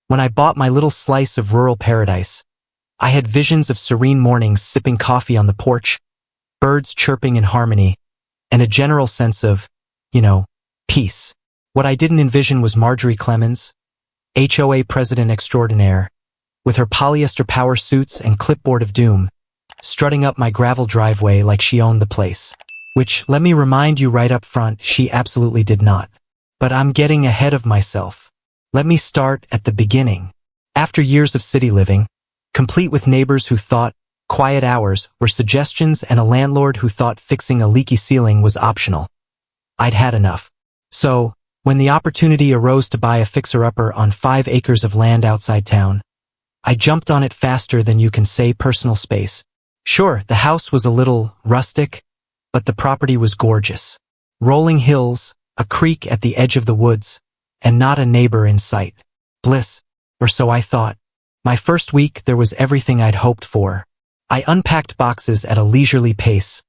When I bought my little slice of rural paradise, I had visions of serene mornings sipping coffee on the porch, birds chirping in harmony, and a general sense of, peace. What I didn't envision was Marjorie Clemens, HOA president extraordinaire, with her polyester power suits and clipboard of doom, strutting up my gravel driveway like she owned the place. Which, let me remind you right up front, she absolutely did not. But I'm getting ahead of myself. Let me start at the beginning. After years of city living, complete with neighbors who thought quiet hours were suggestions and a landlord who thought fixing a leaky ceiling was optional, I'd had enough. So, when the opportunity arose to buy a fixer-upper on 5 acres of land outside town, I jumped on it faster than you can say personal space. Sure, the house was a little rustic, but the property was gorgeous. Rolling hills, a creek at the edge of the woods, and not a neighbor in sight. Bliss, or so I thought. My first week, there was everything I'd hoped for. I unpacked boxes at a leisurely pace,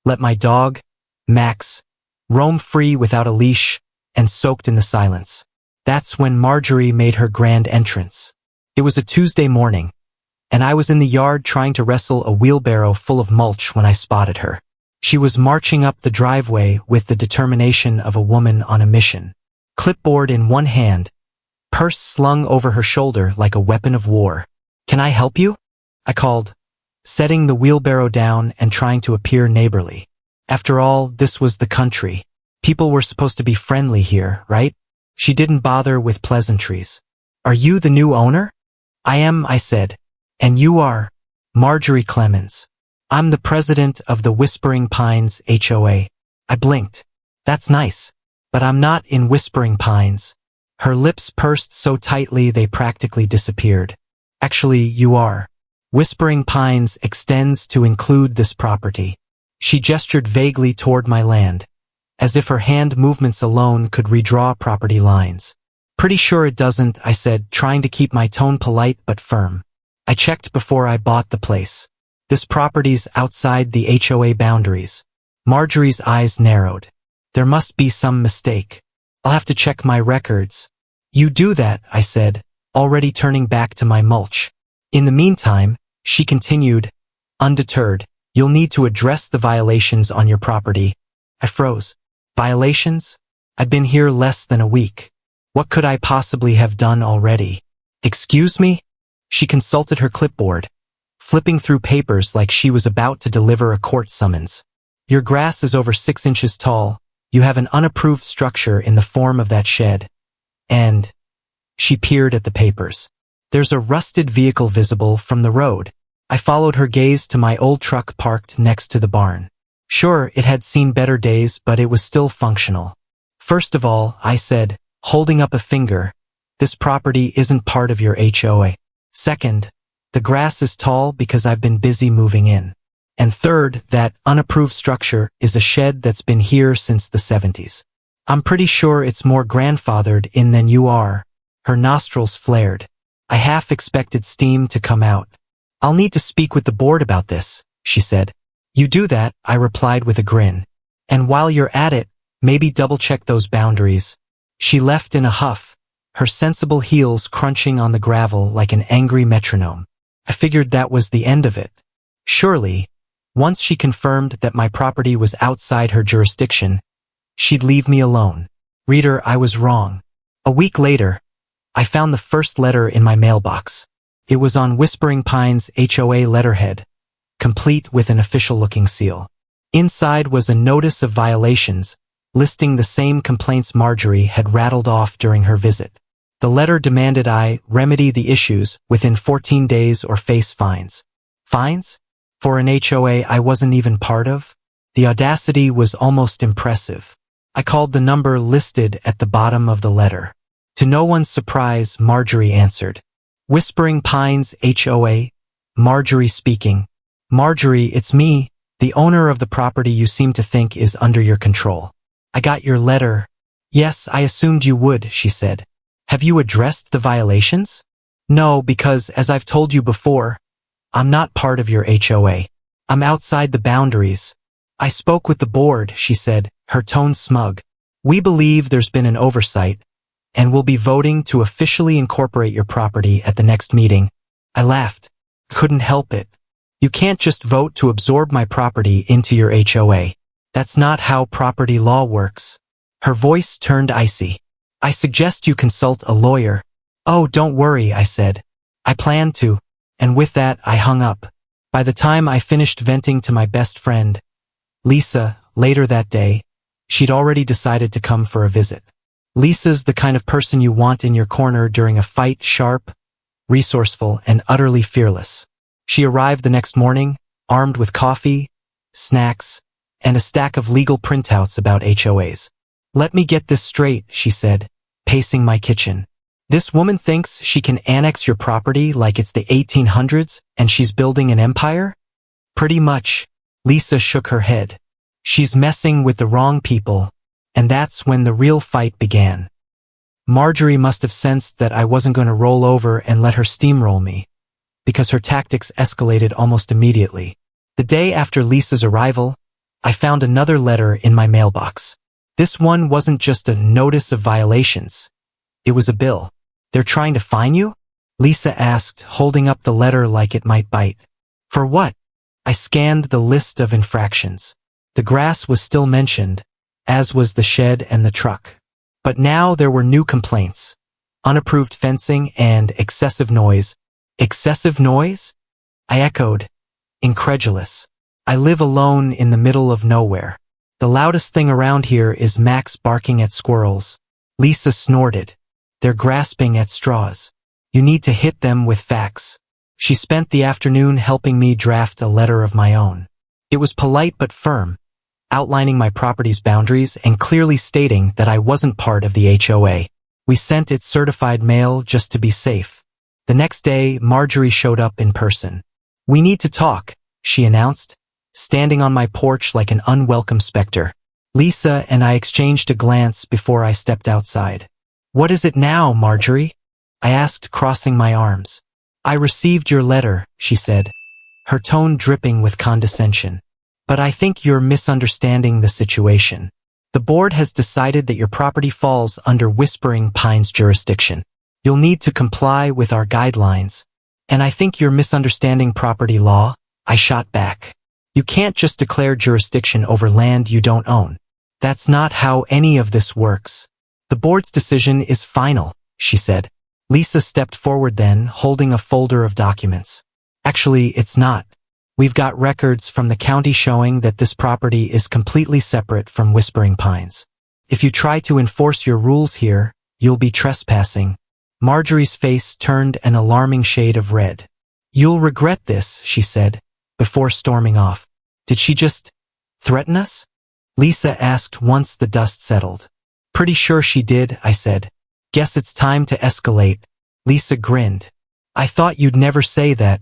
let my dog, Max, roam free without a leash, and soaked in the silence. That's when Marjorie made her grand entrance. It was a Tuesday morning, and I was in the yard trying to wrestle a wheelbarrow full of mulch when I spotted her. She was marching up the driveway with the determination of a woman on a mission. Clipboard in one hand, purse slung over her shoulder like a weapon of war. "Can I help you?" I called, setting the wheelbarrow down and trying to appear neighborly. After all, this was the country. People were supposed to be friendly here, right? She didn't bother with pleasantries. "Are you the new owner?" "I am," I said. "And you are?" "Marjorie Clemens. I'm the president of the Whispering Pines HOA. I blinked. "That's nice. But I'm not in Whispering Pines." Her lips pursed so tightly they practically disappeared. "Actually, you are. Whispering Pines extends to include this property." She gestured vaguely toward my land, as if her hand movements alone could redraw property lines. "Pretty sure it doesn't," I said, trying to keep my tone polite but firm. "I checked before I bought the place. This property's outside the HOA boundaries." Marjorie's eyes narrowed. "There must be some mistake. I'll have to check my records." "You do that," I said, already turning back to my mulch. "In the meantime," she continued, undeterred, "you'll need to address the violations on your property." I froze. Violations? I'd been here less than a week. What could I possibly have done already? "Excuse me?" She consulted her clipboard, flipping through papers like she was about to deliver a court summons. "Your grass is over 6 inches tall. You have an unapproved structure in the form of that shed. And..." She peered at the papers. "There's a rusted vehicle visible from the road." I followed her gaze to my old truck parked next to the barn. Sure, it had seen better days, but it was still functional. "First of all," I said, holding up a finger, "this property isn't part of your HOA. Second, the grass is tall because I've been busy moving in. And third, that unapproved structure is a shed that's been here since the 70s. I'm pretty sure it's more grandfathered in than you are." Her nostrils flared. I half expected steam to come out. "I'll need to speak with the board about this," she said. "You do that," I replied with a grin. "And while you're at it, maybe double-check those boundaries." She left in a huff, her sensible heels crunching on the gravel like an angry metronome. I figured that was the end of it. Surely, once she confirmed that my property was outside her jurisdiction, she'd leave me alone. Reader, I was wrong. A week later, I found the first letter in my mailbox. It was on Whispering Pines HOA letterhead, complete with an official-looking seal. Inside was a notice of violations, listing the same complaints Marjorie had rattled off during her visit. The letter demanded I remedy the issues within 14 days or face fines. Fines? For an HOA I wasn't even part of? The audacity was almost impressive. I called the number listed at the bottom of the letter. To no one's surprise, Marjorie answered. "Whispering Pines HOA, Marjorie speaking." "Marjorie, it's me, the owner of the property you seem to think is under your control. I got your letter." "Yes, I assumed you would," she said. "Have you addressed the violations?" "No, because, as I've told you before, I'm not part of your HOA. I'm outside the boundaries." "I spoke with the board," she said, her tone smug. "We believe there's been an oversight, and we'll be voting to officially incorporate your property at the next meeting. I laughed. Couldn't help it. You can't just vote to absorb my property into your HOA. That's not how property law works. Her voice turned icy. I suggest you consult a lawyer. Oh, don't worry, I said. I plan to. And with that, I hung up. By the time I finished venting to my best friend, Lisa, later that day, she'd already decided to come for a visit. Lisa's the kind of person you want in your corner during a fight, sharp, resourceful, and utterly fearless. She arrived the next morning, armed with coffee, snacks, and a stack of legal printouts about HOAs. Let me get this straight, she said, pacing my kitchen. This woman thinks she can annex your property like it's the 1800s and she's building an empire? Pretty much. Lisa shook her head. She's messing with the wrong people, and that's when the real fight began. Marjorie must have sensed that I wasn't going to roll over and let her steamroll me, because her tactics escalated almost immediately. The day after Lisa's arrival, I found another letter in my mailbox. This one wasn't just a notice of violations. It was a bill. They're trying to fine you? Lisa asked, holding up the letter like it might bite. For what? I scanned the list of infractions. The grass was still mentioned, as was the shed and the truck. But now there were new complaints. Unapproved fencing and excessive noise. Excessive noise? I echoed, incredulous. I live alone in the middle of nowhere. The loudest thing around here is Max barking at squirrels. Lisa snorted. They're grasping at straws. You need to hit them with facts. She spent the afternoon helping me draft a letter of my own. It was polite but firm, outlining my property's boundaries and clearly stating that I wasn't part of the HOA. We sent it certified mail just to be safe. The next day, Marjorie showed up in person. We need to talk, she announced, standing on my porch like an unwelcome specter. Lisa and I exchanged a glance before I stepped outside. What is it now, Marjorie? I asked, crossing my arms. I received your letter, she said, her tone dripping with condescension. But I think you're misunderstanding the situation. The board has decided that your property falls under Whispering Pines jurisdiction. You'll need to comply with our guidelines. And I think you're misunderstanding property law, I shot back. You can't just declare jurisdiction over land you don't own. That's not how any of this works. The board's decision is final, she said. Lisa stepped forward then, holding a folder of documents. Actually, it's not. We've got records from the county showing that this property is completely separate from Whispering Pines. If you try to enforce your rules here, you'll be trespassing. Marjorie's face turned an alarming shade of red. You'll regret this, she said, before storming off. Did she just threaten us? Lisa asked once the dust settled. Pretty sure she did, I said. Guess it's time to escalate. Lisa grinned. I thought you'd never say that.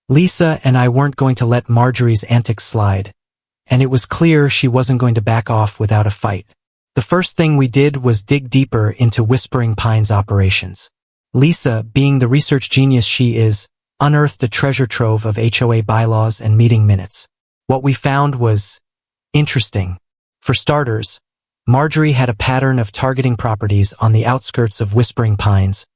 Lisa and I weren't going to let Marjorie's antics slide, and it was clear she wasn't going to back off without a fight. The first thing we did was dig deeper into Whispering Pines operations. Lisa, being the research genius she is, unearthed a treasure trove of HOA bylaws and meeting minutes. What we found was interesting. For starters, Marjorie had a pattern of targeting properties on the outskirts of Whispering Pines,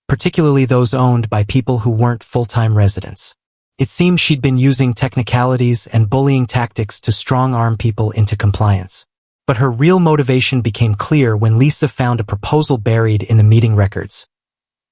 particularly those owned by people who weren't full-time residents. It seemed she'd been using technicalities and bullying tactics to strong-arm people into compliance. But her real motivation became clear when Lisa found a proposal buried in the meeting records.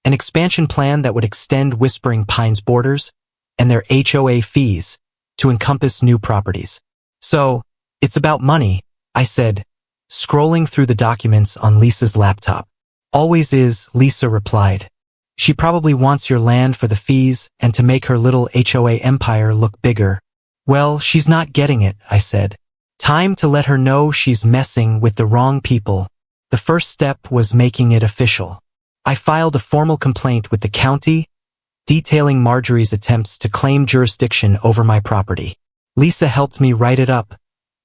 An expansion plan that would extend Whispering Pines' borders and their HOA fees to encompass new properties. So, it's about money, I said, scrolling through the documents on Lisa's laptop. Always is, Lisa replied. She probably wants your land for the fees and to make her little HOA empire look bigger. Well, she's not getting it, I said. Time to let her know she's messing with the wrong people. The first step was making it official. I filed a formal complaint with the county, detailing Marjorie's attempts to claim jurisdiction over my property. Lisa helped me write it up,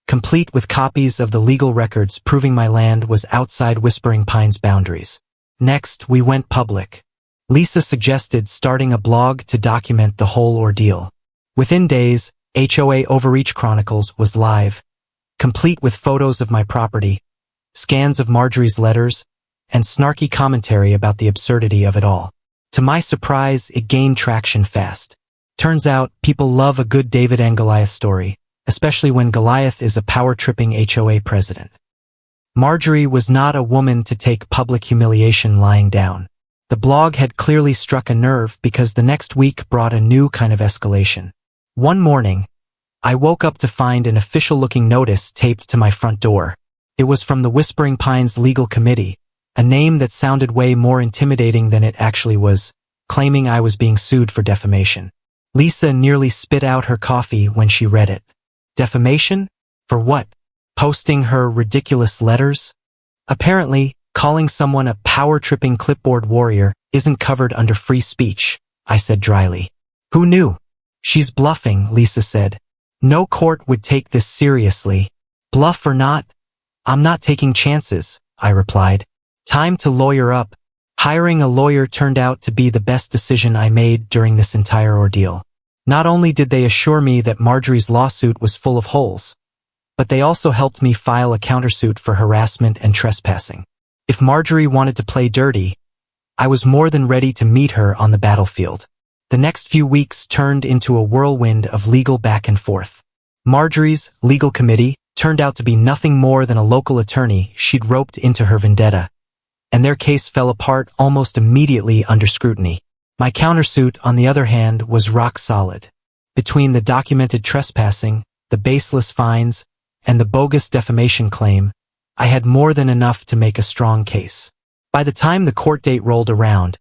complete with copies of the legal records proving my land was outside Whispering Pines' boundaries. Next, we went public. Lisa suggested starting a blog to document the whole ordeal. Within days, HOA Overreach Chronicles was live, complete with photos of my property, scans of Marjorie's letters, and snarky commentary about the absurdity of it all. To my surprise, it gained traction fast. Turns out, people love a good David and Goliath story, especially when Goliath is a power-tripping HOA president. Marjorie was not a woman to take public humiliation lying down. The blog had clearly struck a nerve because the next week brought a new kind of escalation. One morning, I woke up to find an official-looking notice taped to my front door. It was from the Whispering Pines Legal Committee, a name that sounded way more intimidating than it actually was, claiming I was being sued for defamation. Lisa nearly spit out her coffee when she read it. Defamation? For what? Posting her ridiculous letters? Apparently, calling someone a power-tripping clipboard warrior isn't covered under free speech, I said dryly. Who knew? She's bluffing, Lisa said. No court would take this seriously. Bluff or not, I'm not taking chances, I replied. Time to lawyer up. Hiring a lawyer turned out to be the best decision I made during this entire ordeal. Not only did they assure me that Marjorie's lawsuit was full of holes, but they also helped me file a countersuit for harassment and trespassing. If Marjorie wanted to play dirty, I was more than ready to meet her on the battlefield. The next few weeks turned into a whirlwind of legal back and forth. Marjorie's legal committee turned out to be nothing more than a local attorney she'd roped into her vendetta, and their case fell apart almost immediately under scrutiny. My countersuit, on the other hand, was rock solid. Between the documented trespassing, the baseless fines, and the bogus defamation claim, I had more than enough to make a strong case. By the time the court date rolled around,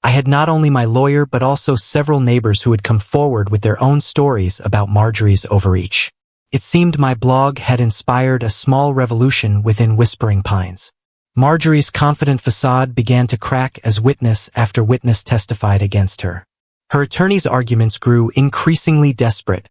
I had not only my lawyer but also several neighbors who had come forward with their own stories about Marjorie's overreach. It seemed my blog had inspired a small revolution within Whispering Pines. Marjorie's confident facade began to crack as witness after witness testified against her. Her attorney's arguments grew increasingly desperate,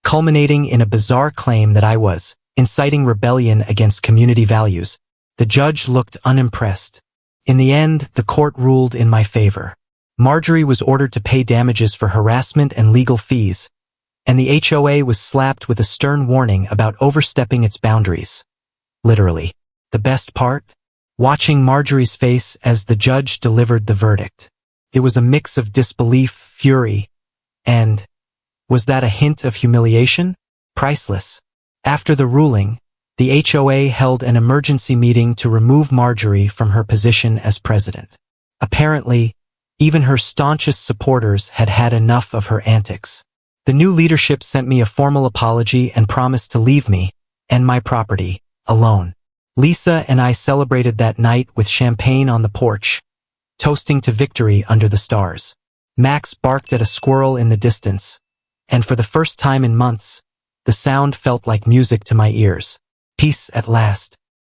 culminating in a bizarre claim that I was inciting rebellion against community values. The judge looked unimpressed. In the end, the court ruled in my favor. Marjorie was ordered to pay damages for harassment and legal fees, and the HOA was slapped with a stern warning about overstepping its boundaries. Literally. The best part? Watching Marjorie's face as the judge delivered the verdict. It was a mix of disbelief, fury, and, was that a hint of humiliation? Priceless. After the ruling, the HOA held an emergency meeting to remove Marjorie from her position as president. Apparently, even her staunchest supporters had had enough of her antics. The new leadership sent me a formal apology and promised to leave me, and my property, alone. Lisa and I celebrated that night with champagne on the porch, toasting to victory under the stars. Max barked at a squirrel in the distance, and for the first time in months, the sound felt like music to my ears. Peace at last.